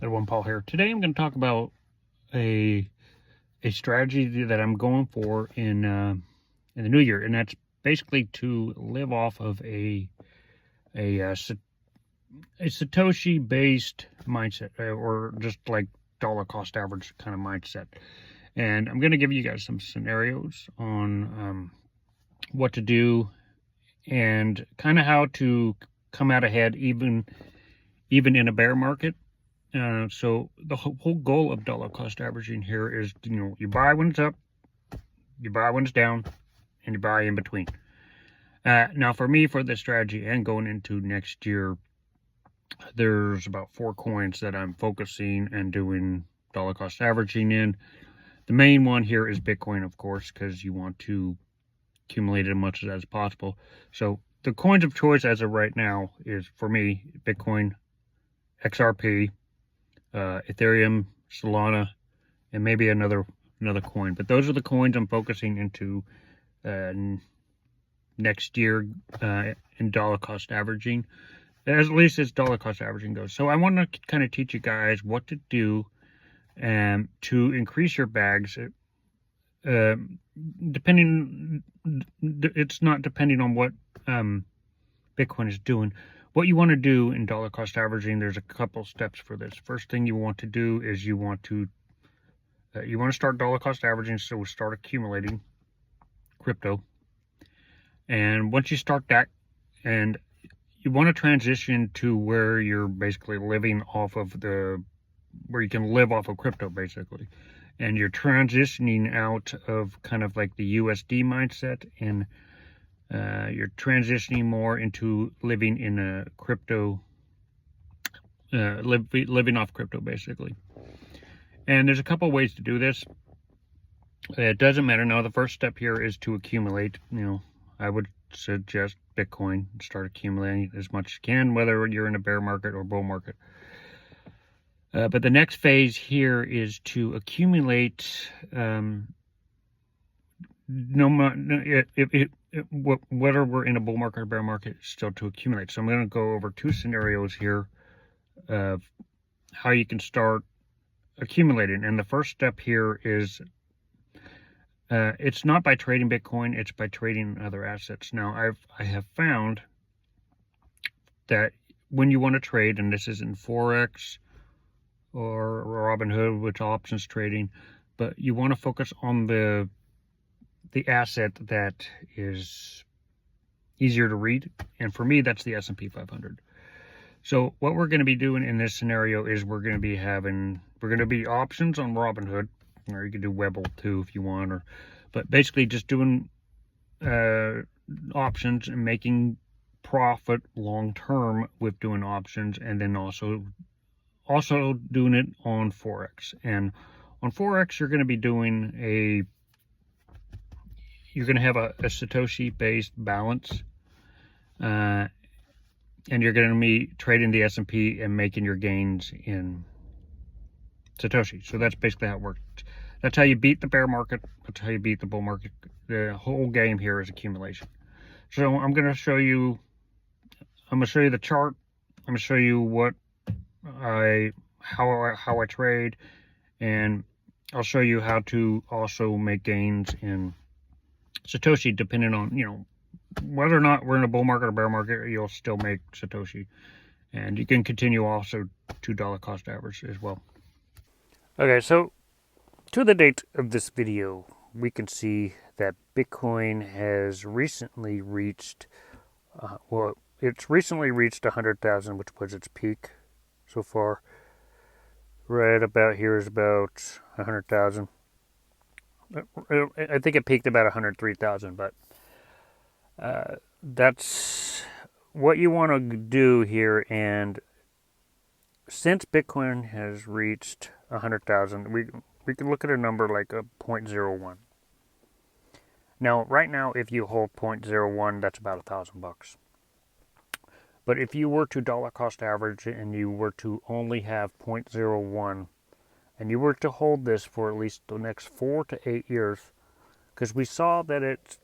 Everyone, Paul here. Today I'm going to talk about a strategy that I'm going for in the new year, and that's basically to live off of a Satoshi based mindset, or just like dollar cost average kind of mindset. And I'm going to give you guys some scenarios on what to do and kind of how to come out ahead even in a bear market. So the whole goal of dollar cost averaging here is, you buy when it's up, you buy when it's down, and you buy in between. Now for me, for this strategy and going into next year, there's about 4 coins that I'm focusing and doing dollar cost averaging in. The main one here is Bitcoin, of course, because you want to accumulate as much as possible. So the coins of choice as of right now is, for me, Bitcoin, XRP, Ethereum, Solana, and maybe another coin. But those are the coins I'm focusing into next year in dollar cost averaging, at least as dollar cost averaging goes. So I want to kind of teach you guys what to do to increase your bags. It's not depending on what Bitcoin is doing. What you want to do in dollar cost averaging, there's a couple steps for this. First thing you want to do is you want to start dollar cost averaging, so we'll start accumulating crypto. And once you start that, and you want to transition to where you're basically living off of where you can live off of crypto, basically. And you're transitioning out of kind of like the USD mindset, and you're transitioning more into living in a crypto, living off crypto, basically. And there's a couple ways to do this. It doesn't matter. Now, the first step here is to accumulate. I would suggest Bitcoin. Start accumulating as much as you can, whether you're in a bear market or bull market. But the next phase here is to accumulate, whether we're in a bull market or bear market, still to accumulate. So I'm going to go over 2 scenarios here of how you can start accumulating. And the first step here is, it's not by trading Bitcoin, it's by trading other assets. Now, I have found that when you want to trade, and this is in Forex or Robinhood, which options trading, but you want to focus on the asset that is easier to read, and for me, that's the S&P500. So what we're going to be doing in this scenario is we're going to be options on Robinhood, or you can do Webull too if you want, but basically just doing options and making profit long term with doing options, and then also doing it on Forex. And on Forex, you're going to be doing you're going to have a Satoshi based balance, and you're going to be trading the S&P and making your gains in Satoshi. So that's basically how it works. That's how you beat the bear market. That's how you beat the bull market. The whole game here is accumulation. So I'm going to show you the chart. I'm going to show you how I trade, and I'll show you how to also make gains in Satoshi, depending on, whether or not we're in a bull market or bear market, you'll still make Satoshi. And you can continue also to dollar cost average as well. Okay, so to the date of this video, we can see that Bitcoin has recently reached, it's recently reached 100,000, which was its peak so far. Right about here is about 100,000. I think it peaked about 103,000, but that's what you want to do here. And since Bitcoin has reached 100,000, we can look at a number like a 0.01. Now, right now, if you hold 0.01, that's about $1,000. But if you were to dollar cost average and you were to only have 0.01, and you were to hold this for at least the next 4 to 8 years, because we saw that it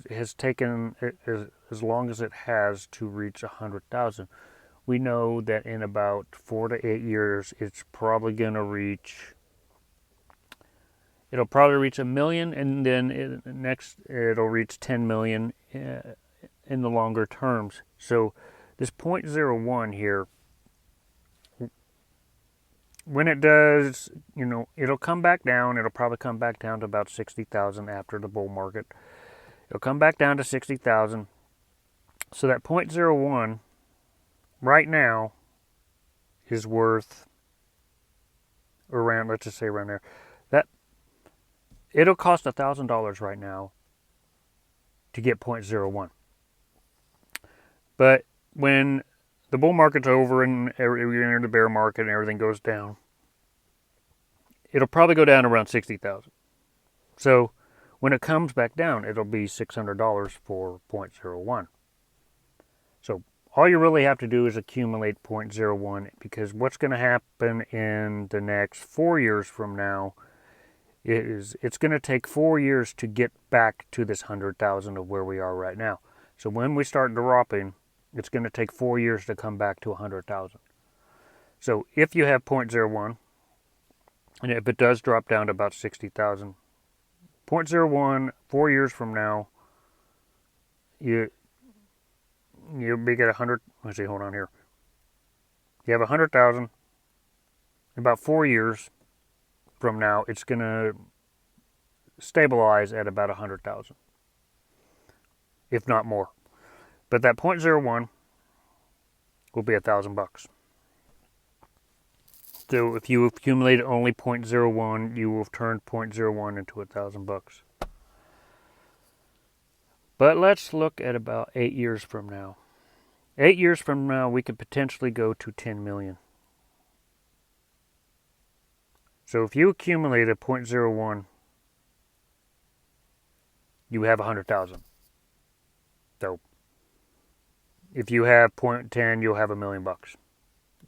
has taken as long as it has to reach 100,000. we know that in about 4 to 8 years, it's probably going to reach, it'll probably reach 1 million, and then next it'll reach 10 million in the longer terms. So this 0.01 here, when it does, it'll come back down. It'll probably come back down to about 60,000 after the bull market. It'll come back down to 60,000. So that 0.01 right now is worth around, let's just say around there. That it'll cost $1,000 right now to get 0.01. But when the bull market's over and we enter the bear market and everything goes down, it'll probably go down around 60,000. So when it comes back down, it'll be $600 for 0.01. So all you really have to do is accumulate 0.01, because what's going to happen in the next 4 years from now is it's going to take 4 years to get back to this 100,000 of where we are right now. So when we start dropping, it's going to take 4 years to come back to 100,000. So if you have 0.01, and if it does drop down to about 60,000, 0.01, 4 years from now, you'll be at 100. Let's see, hold on here. You have 100,000. About 4 years from now, it's going to stabilize at about 100,000, if not more. But that 0.01 will be $1,000. So if you accumulate only 0.01, you will have turned 0.01 into $1,000. But let's look at about 8 years from now. 8 years from now, we could potentially go to 10 million. So if you accumulate a 0.01, you have 100,000. So if you have 0.10, you'll have $1 million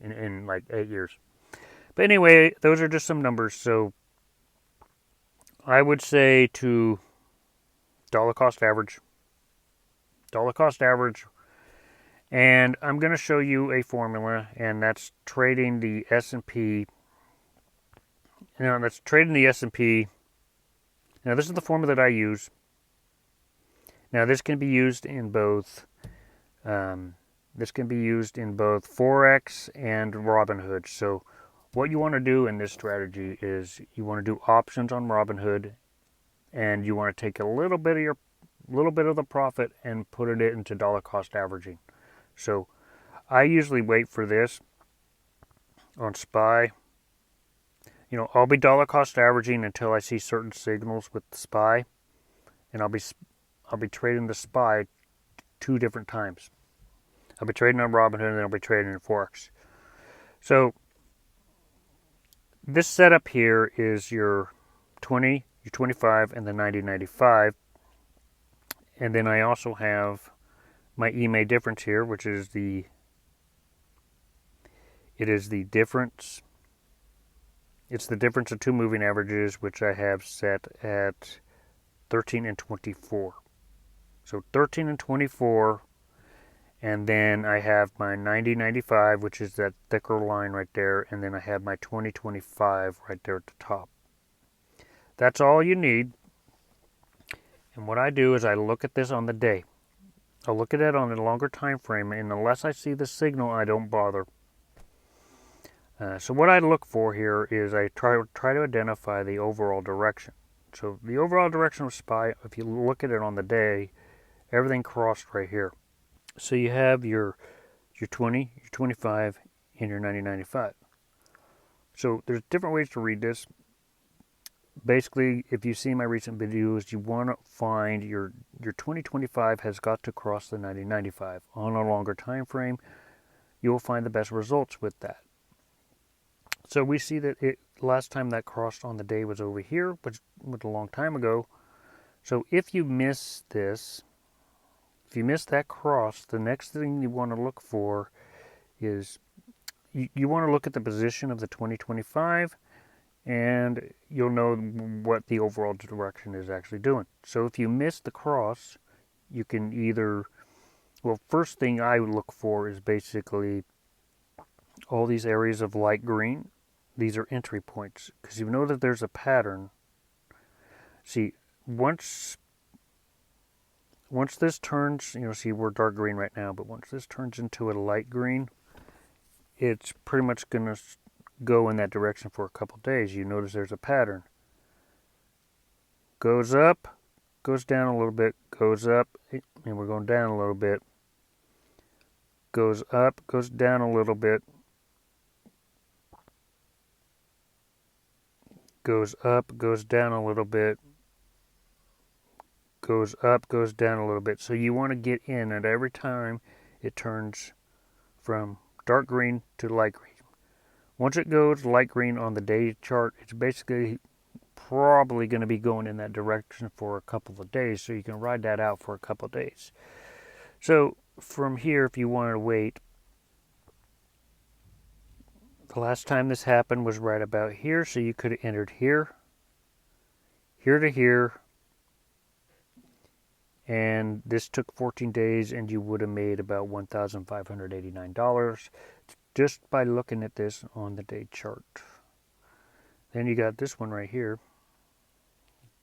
in like 8 years. But anyway, those are just some numbers. So I would say to dollar cost average, and I'm going to show you a formula, and that's trading the S&P. That's trading the S&P. Now this is the formula that I use. Now this can be used in both. This can be used in both Forex and Robinhood. So what you want to do in this strategy is you want to do options on Robinhood, and you want to take a little bit of the profit and put it into dollar cost averaging. So I usually wait for this on SPY. I'll be dollar cost averaging until I see certain signals with the SPY, and I'll be trading the SPY 2 different times. I'll be trading on Robinhood, and then I'll be trading in Forex. So this setup here is your 20, your 25, and the 90-95. And then I also have my EMA difference here, which is the difference. It's the difference of 2 moving averages, which I have set at 13 and 24. So 13 and 24, and then I have my 90-95, which is that thicker line right there, and then I have my 20-25 right there at the top. That's all you need. And what I do is I look at this on the day. I'll look at it on a longer time frame, and unless I see the signal, I don't bother. So what I look for here is I try to identify the overall direction. So the overall direction of SPY, if you look at it on the day, everything crossed right here. So you have your 20, your 25, and your 90-95. So there's different ways to read this. Basically, if you see my recent videos, you want to find your 20-25 has got to cross the 90-95. On a longer time frame, you will find the best results with that. So we see that last time that crossed on the day was over here, which was a long time ago. So if you miss this, if you miss that cross, the next thing you want to look for is you want to look at the position of the 20-25, and you'll know what the overall direction is actually doing. So if you miss the cross, you can either, well, first thing I would look for is basically all these areas of light green, these are entry points, because you know that there's a pattern. See, once this turns, see we're dark green right now, but once this turns into a light green, it's pretty much going to go in that direction for a couple days. You notice there's a pattern. Goes up, goes down a little bit, goes up, and we're going down a little bit. Goes up, goes down a little bit. Goes up, goes down a little bit. Goes up, goes down a little bit. So you want to get in at every time it turns from dark green to light green. Once it goes light green on the day chart, it's basically probably going to be going in that direction for a couple of days, so you can ride that out for a couple of days. So from here, if you wanted to wait, the last time this happened was right about here, so you could have entered here, here to here, and this took 14 days, and you would have made about $1,589 just by looking at this on the day chart. Then you got this one right here.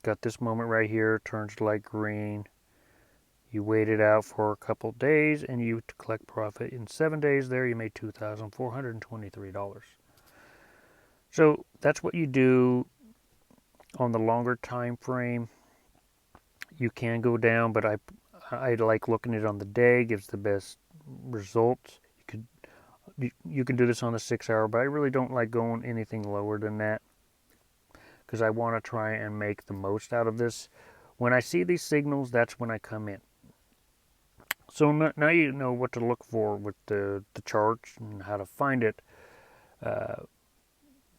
Got this moment right here, turns light green. You wait it out for a couple days, and you collect profit. In 7 days there, you made $2,423. So that's what you do on the longer time frame. You can go down, but I like looking at it on the day. Gives the best results. You can do this on the 6 hour, but I really don't like going anything lower than that, because I want to try and make the most out of this. When I see these signals, that's when I come in. So now you know what to look for with the charts and how to find it.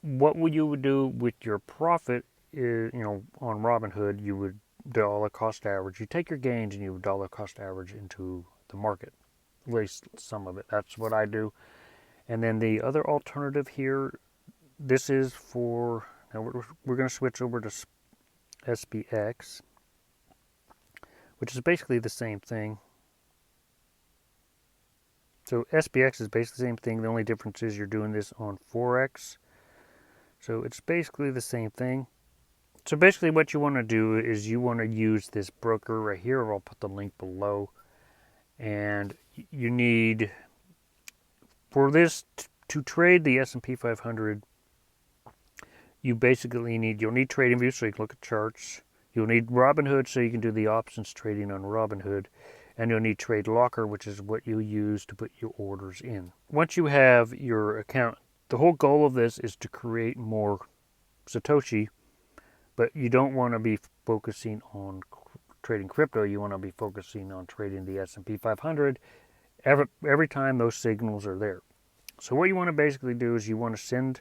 What you would do with your profit is, on Robinhood, you would dollar cost average. You take your gains and you would dollar cost average into the market, at least some of it. That's what I do. And then the other alternative here, this is for, now we're going to switch over to SPX, which is basically the same thing. So SPX is basically the same thing. The only difference is you're doing this on Forex. So it's basically the same thing. So basically what you want to do is you want to use this broker right here. I'll put the link below. And you need, for this to trade the S&P 500, you'll need TradingView so you can look at charts. You'll need Robinhood so you can do the options trading on Robinhood. And you'll need Trade Locker, which is what you use to put your orders in. Once you have your account, the whole goal of this is to create more Satoshi, but you don't want to be focusing on trading crypto. You want to be focusing on trading the S&P 500 every time those signals are there. So what you want to basically do is you want to send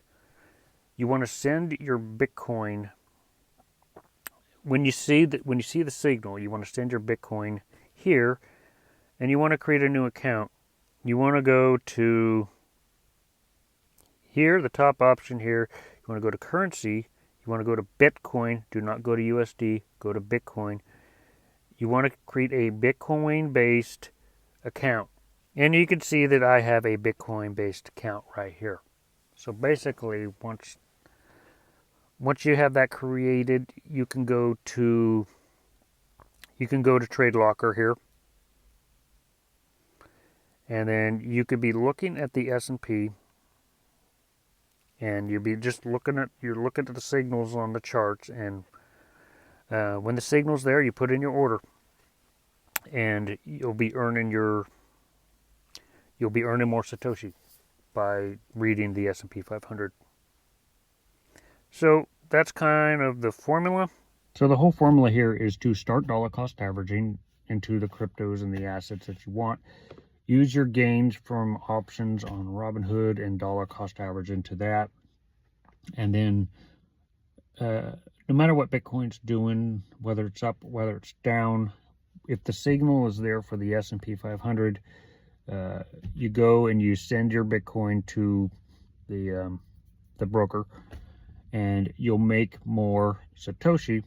your Bitcoin. When you see the signal, you want to send your Bitcoin here, and you want to create a new account. You want to go to here, the top option here. You want to go to currency. You want to go to Bitcoin. Do not go to USD. Go to Bitcoin. You want to create a Bitcoin-based account. And you can see that I have a Bitcoin-based account right here. So basically, once you have that created, you can go to Trade Locker here. And then you could be looking at the S&P, and you'll be just looking at the signals on the charts, and when the signal's there, you put in your order, and you'll be earning more Satoshi by reading the S&P 500. So that's kind of the formula. So the whole formula here is to start dollar cost averaging into the cryptos and the assets that you want. Use your gains from options on Robinhood and dollar cost average into that. And then no matter what Bitcoin's doing, whether it's up, whether it's down, if the signal is there for the S&P 500, you go and you send your Bitcoin to the broker, and you'll make more Satoshi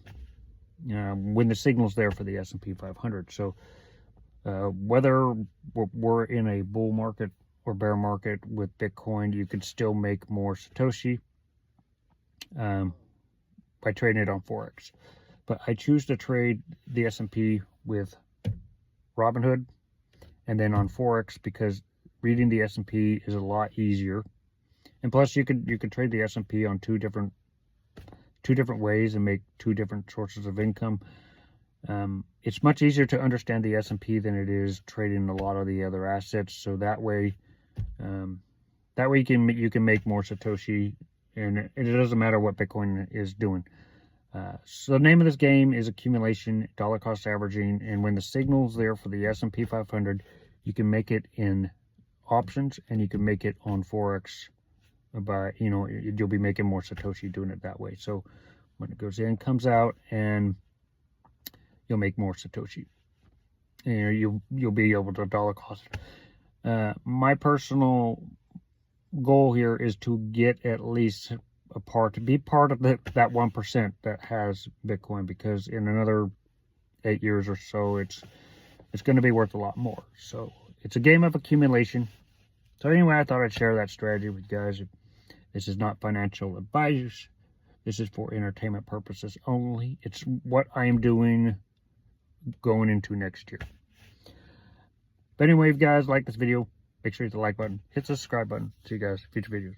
when the signal's there for the S&P 500. So whether we're in a bull market or bear market with Bitcoin, you could still make more Satoshi by trading it on Forex. But I choose to trade the S&P with Robinhood and then on Forex because reading the S&P is a lot easier. And plus you could trade the S&P on two different ways and make two different sources of income. It's much easier to understand the S&P than it is trading a lot of the other assets. So that way you can make more Satoshi, and it doesn't matter what Bitcoin is doing. So the name of this game is accumulation, dollar cost averaging, and when the signal's there for the S&P 500, you can make it in options and you can make it on Forex by, you'll be making more Satoshi doing it that way. So when it goes in, comes out, and you'll make more Satoshi. And you'll be able to dollar cost. My personal goal here is to get at least to be part of that 1% that has Bitcoin, because in another 8 years or so, it's going to be worth a lot more. So it's a game of accumulation. So anyway, I thought I'd share that strategy with you guys. This is not financial advice. This is for entertainment purposes only. It's what I am doing going into next year. But anyway, if you guys like this video, make sure you hit the like button, hit the subscribe button. See you guys in future videos.